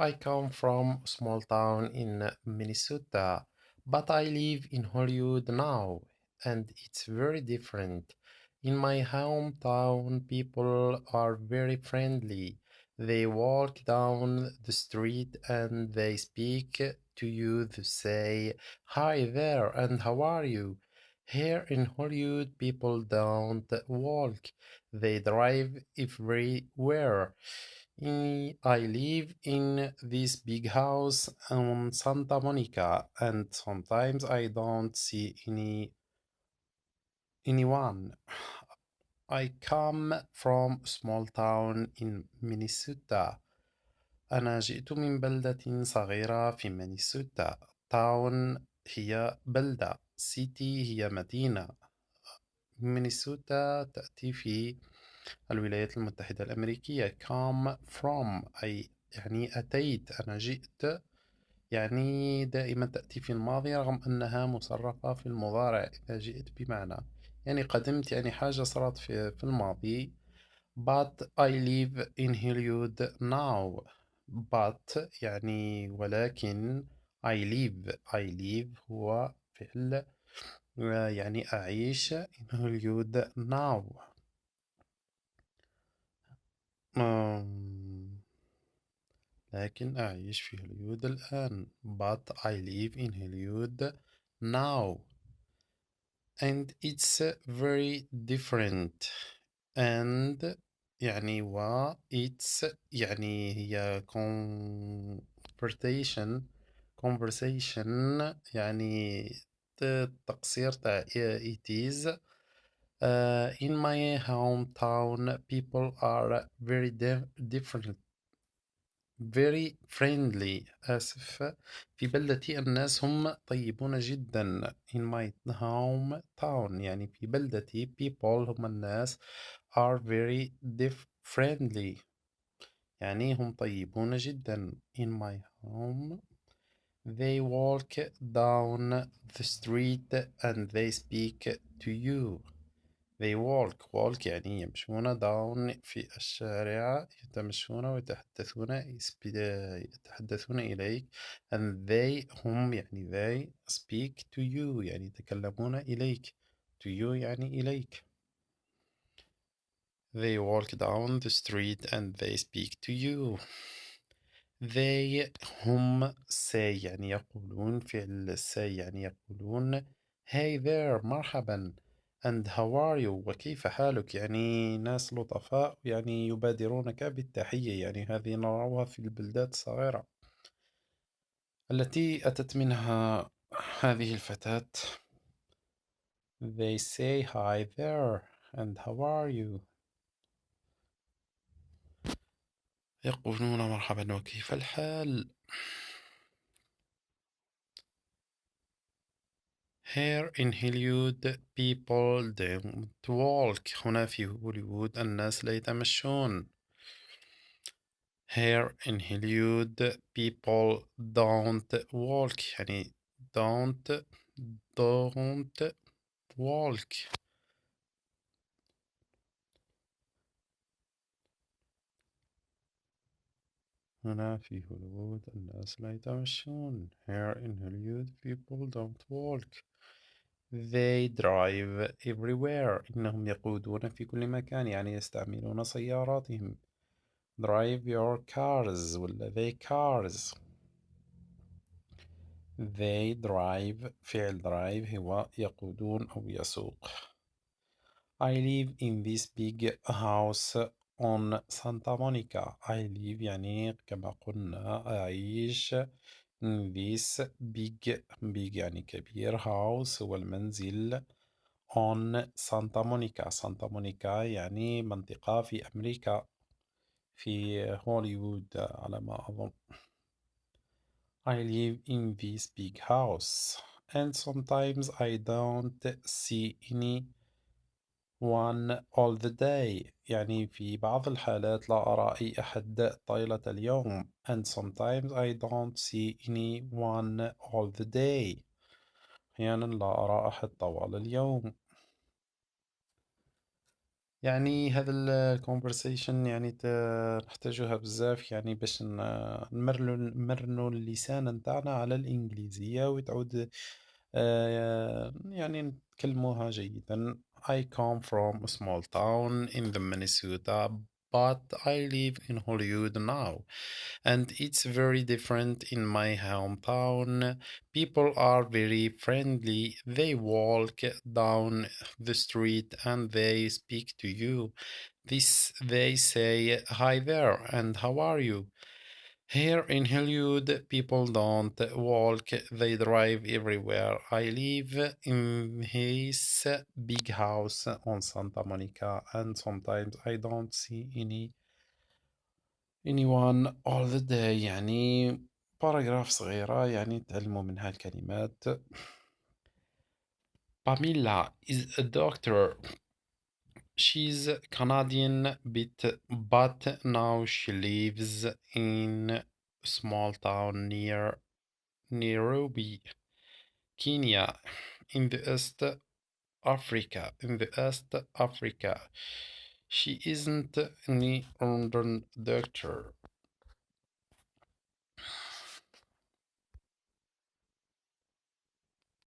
I come from a small town in Minnesota, but I live in Hollywood now, and it's very different. In my hometown, people are very friendly. They walk down the street and they speak to you to say, "Hi there, and how are you?" Here in Hollywood, people don't walk, they drive everywhere. I live in this big house on Santa Monica, and sometimes I don't see anyone. I come from a small town in Minnesota. أنا جئت من بلدة صغيرة في مينيسوتا. town هي بلدة. city هي مدينة. مينيسوتا تأتي في الولايات المتحدة الأمريكية. come from أي يعني أتيت. أنا جئت يعني دائما تأتي في الماضي رغم أنها مصرفة في المضارع إذا جئت بمعنى يعني قدمت يعني حاجة صارت في الماضي. but I live in Hollywood now. but يعني ولكن I live هو فعل يعني أعيش in Hollywood now. لكن أعيش في هوليوود الآن. but I live in Hollywood now and it's very different. and يعني it's يعني هي conversation يعني تقصير تاع it is. In my hometown people are very different very friendly. آسف. في بلدتي الناس هم طيبون جدا. in my hometown يعني في بلدتي people هم الناس are very friendly يعني هم طيبون جدا. in my home they walk down the street and they speak to you. they walk يعني يمشون down في الشارع يتمشون يتحدثون إليك and they هم يعني they speak to you يعني يتكلمون إليك to you يعني إليك. they walk down the street and they speak to you. they هم say يعني يقولون فعل say يعني يقولون hey there مرحبا and how are you وكيف حالك يعني ناس لطفاء يعني يبادرونك بالتحية يعني هذه نراها في البلدات الصغيرة التي أتت منها هذه الفتاة. they say hi there and how are you يقولون مرحبا وكيف الحال. Here in Hollywood people don't walk. هنا في هوليوود الناس لا يتمشون. Here in Hollywood people don't walk يعني don't walk. هنا في هوليوود الناس لا يتمشون. Here in Hollywood people don't walk. They drive everywhere. إنهم يقودون في كل مكان يعني يستعملون سياراتهم. drive your cars ولا they cars. they drive فعل drive هو يقودون أو يسوق. I live in this big house on Santa Monica. I live يعني كما قلنا أعيش in this big يعني كبير house هو المنزل on Santa Monica. Santa Monica يعني منطقة في أمريكا في هوليوود على ما أظن. I live in this big house and sometimes I don't see anyone all the day. يعني في بعض الحالات لا أرى أي أحد طيلة اليوم. and sometimes I don't see anyone all the day. أحيانا لا أرى أحد طوال اليوم. يعني هذا الconversation يعني نحتاجوها بزاف يعني باش نمرنوا اللسان نتاعنا على الإنجليزية وتعود يعني نتكلموها جيدا. I come from a small town in the Minnesota, but I live in Hollywood now, and it's very different in my hometown. People are very friendly. They walk down the street and they speak to you. They say hi there and how are you. Here in Hollywood, people don't walk, they drive everywhere. I live in his big house on Santa Monica, and sometimes I don't see anyone all the day. يعني باراجراف صغيرة يعني تعلموا منها الكلمات. Pamela is a doctor. She's Canadian, but now she lives in a small town near Nairobi, Kenya, in the East Africa. She isn't any London doctor.